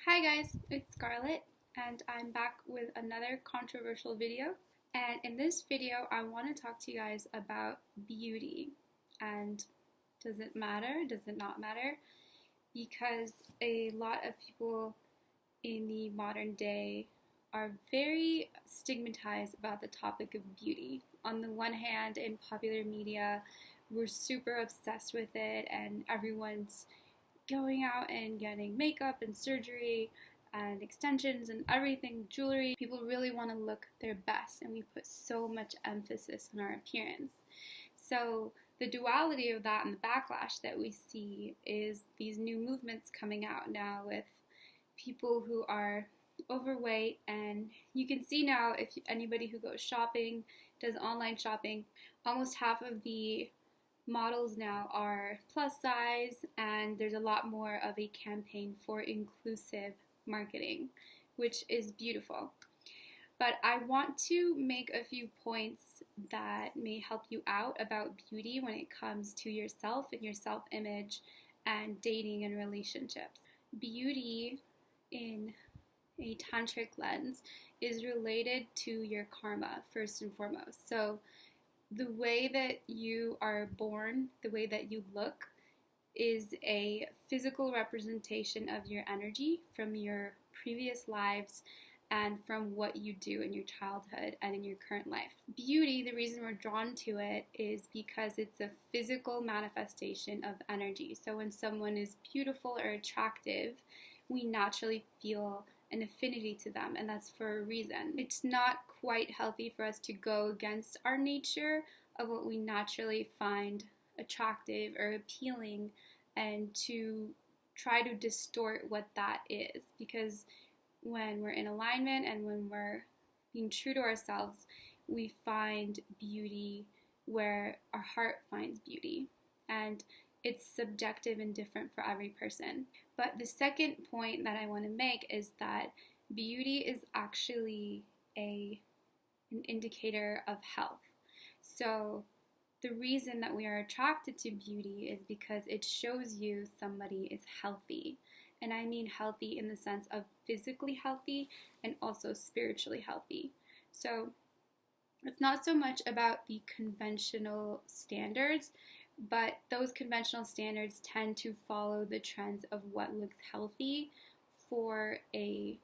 Hi guys, it's Scarlett and I'm back with another controversial video. And in this video, I want to talk to you guys about beauty. And does it matter? Does it not matter? Because a lot of people in the modern day are very stigmatized about the topic of beauty. On the one hand, in popular media, we're super obsessed with it and everyone's going out and getting makeup and surgery and extensions and everything, jewelry. People really want to look their best and we put so much emphasis on our appearance. So the duality of that and the backlash that we see is these new movements coming out now with people who are overweight, and you can see now if anybody who goes shopping, does online shopping, almost half of the models now are plus size, and there's a lot more of a campaign for inclusive marketing, which is beautiful. But I want to make a few points that may help you out about beauty when it comes to yourself and your self-image and dating and relationships. Beauty in a tantric lens is related to your karma first and foremost. So the way that you are born, the way that you look, is a physical representation of your energy from your previous lives and from what you do in your childhood and in your current life. Beauty, the reason we're drawn to it is because it's a physical manifestation of energy. So when someone is beautiful or attractive, we naturally feel an affinity to them, and that's for a reason. It's not quite healthy for us to go against our nature of what we naturally find attractive or appealing and to try to distort what that is, because when we're in alignment and when we're being true to ourselves, we find beauty where our heart finds beauty, and it's subjective and different for every person. But the second point that I want to make is that beauty is actually an indicator of health. So the reason that we are attracted to beauty is because it shows you somebody is healthy. And I mean healthy in the sense of physically healthy and also spiritually healthy. So it's not so much about the conventional standards, but those conventional standards tend to follow the trends of what looks healthy for the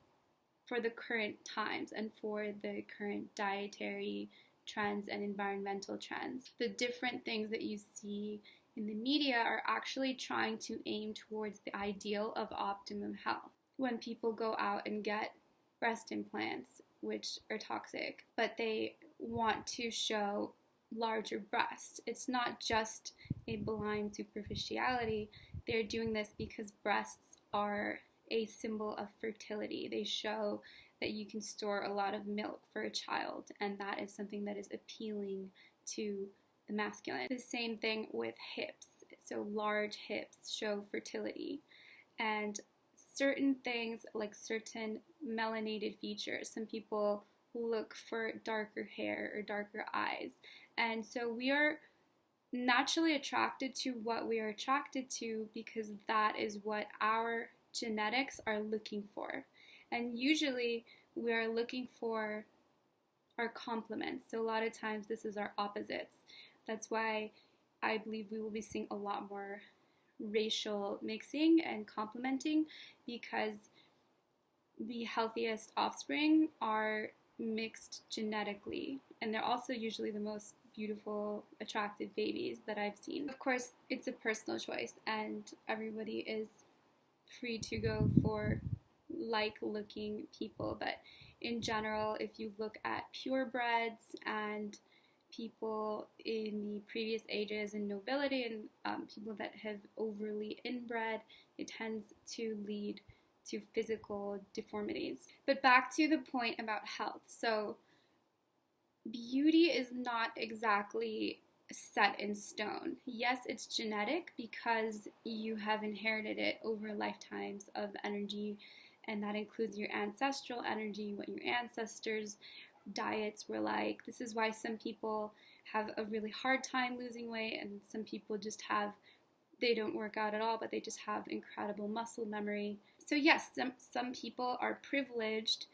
current times and for the current dietary trends and environmental trends. The different things that you see in the media are actually trying to aim towards the ideal of optimum health. When people go out and get breast implants, which are toxic, but they want to show larger breasts. It's not just a blind superficiality. They're doing this because breasts are a symbol of fertility. They show that you can store a lot of milk for a child, and that is something that is appealing to the masculine. The same thing with hips. So large hips show fertility, and certain things like certain melanated features. Some people look for darker hair or darker eyes. And so we are naturally attracted to what we are attracted to because that is what our genetics are looking for. And usually we are looking for our complements. So a lot of times this is our opposites. That's why I believe we will be seeing a lot more racial mixing and complementing, because the healthiest offspring are mixed genetically, and they're also usually the most beautiful, attractive babies that I've seen. Of course, it's a personal choice, and everybody is free to go for like-looking people, but in general, if you look at purebreds and people in the previous ages and nobility and people that have overly inbred, it tends to lead to physical deformities. But back to the point about health. So beauty is not exactly set in stone. Yes, it's genetic because you have inherited it over lifetimes of energy, and that includes your ancestral energy, what your ancestors' diets were like. This is why some people have a really hard time losing weight, and some people just they don't work out at all, but they just have incredible muscle memory. So yes, some people are privileged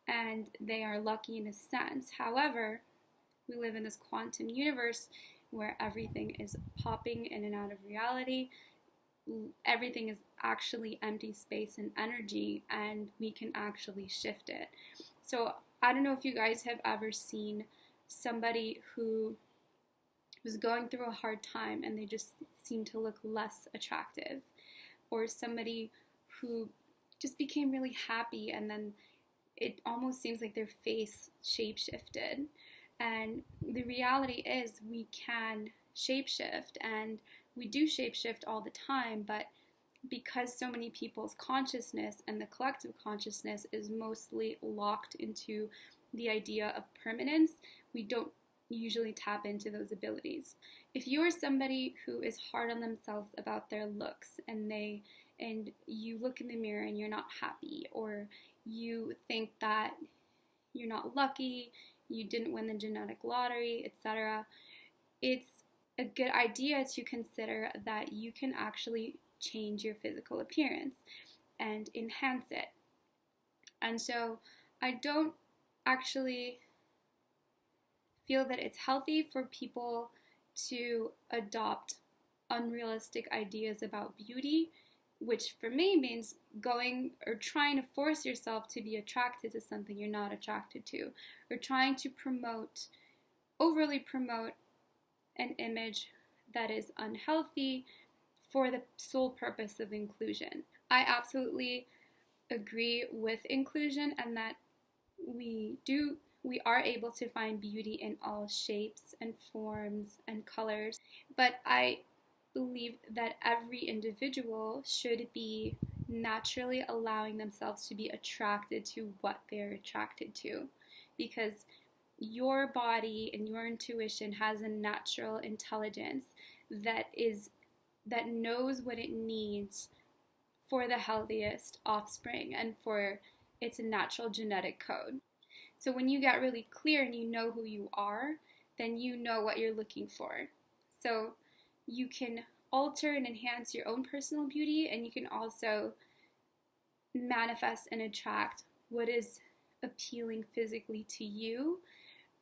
and they are lucky in a sense. However, we live in this quantum universe where everything is popping in and out of reality. Everything is actually empty space and energy, and we can actually shift it. So I don't know if you guys have ever seen somebody who was going through a hard time and they just seem to look less attractive, or somebody who just became really happy and then it almost seems like their face shapeshifted. And the reality is we can shapeshift, and we do shapeshift all the time, but because so many people's consciousness and the collective consciousness is mostly locked into the idea of permanence, we don't usually tap into those abilities. If you are somebody who is hard on themselves about their looks, and you look in the mirror and you're not happy, or you think that you're not lucky, you didn't win the genetic lottery, etc., it's a good idea to consider that you can actually change your physical appearance and enhance it. And so I don't actually feel that it's healthy for people to adopt unrealistic ideas about beauty, which for me means going or trying to force yourself to be attracted to something you're not attracted to, or trying to overly promote an image that is unhealthy for the sole purpose of inclusion. I absolutely agree with inclusion, and that we are able to find beauty in all shapes and forms and colors, but I believe that every individual should be naturally allowing themselves to be attracted to what they're attracted to, because your body and your intuition has a natural intelligence that knows what it needs for the healthiest offspring and for its natural genetic code. So when you get really clear and you know who you are, then you know what you're looking for. So you can alter and enhance your own personal beauty, and you can also manifest and attract what is appealing physically to you,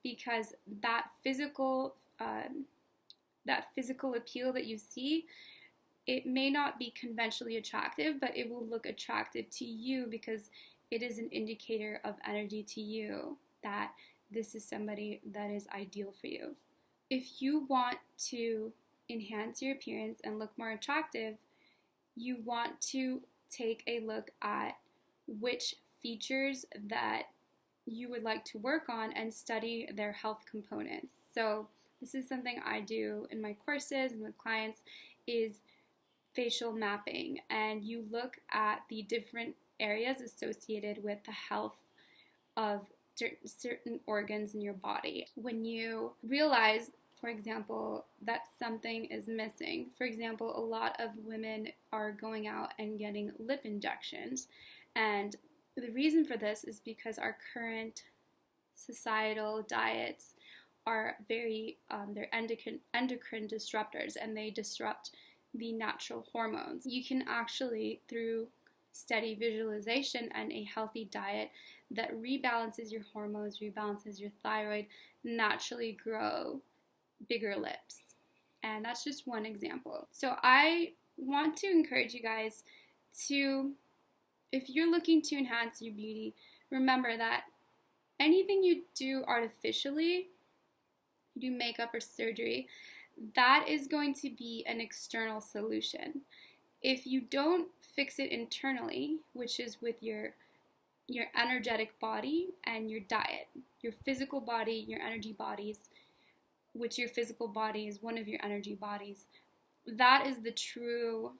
because that physical appeal that you see, it may not be conventionally attractive, but it will look attractive to you because it is an indicator of energy to you that this is somebody that is ideal for you. If you want to enhance your appearance and look more attractive, you want to take a look at which features that you would like to work on and study their health components. So this is something I do in my courses and with clients, is facial mapping, and you look at the different areas associated with the health of certain organs in your body. When you realize, for example, that something is missing, for example, a lot of women are going out and getting lip injections, and the reason for this is because our current societal diets are they're endocrine disruptors, and they disrupt the natural hormones. You can actually, through steady visualization and a healthy diet that rebalances your hormones, rebalances your thyroid, naturally grow bigger lips. And that's just one example. So I want to encourage you guys to, if you're looking to enhance your beauty, remember that anything you do artificially, you do makeup or surgery, that is going to be an external solution. If you don't fix it internally, which is with your energetic body and your diet, your physical body, your energy bodies, which your physical body is one of your energy bodies, that is the true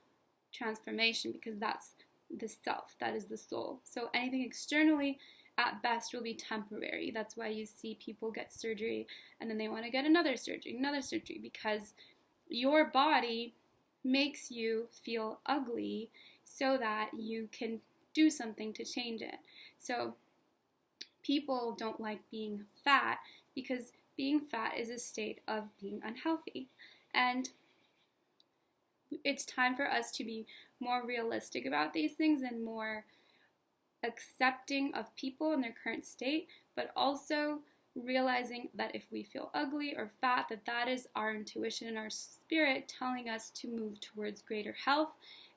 transformation, because that's the self, that is the soul. So anything externally at best will be temporary. That's why you see people get surgery and then they want to get another surgery, because your body makes you feel ugly so that you can do something to change it. So people don't like being fat because being fat is a state of being unhealthy. And it's time for us to be more realistic about these things and more accepting of people in their current state, but also realizing that if we feel ugly or fat, that is our intuition and our spirit telling us to move towards greater health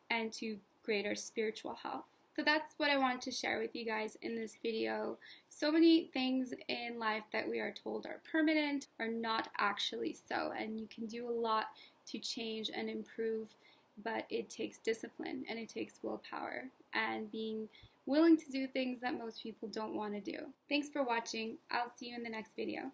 and to greater spiritual health. So that's what I wanted to share with you guys in this video. So many things in life that we are told are permanent are not actually so, and you can do a lot to change and improve, but it takes discipline and it takes willpower and being willing to do things that most people don't want to do. Thanks for watching. I'll see you in the next video.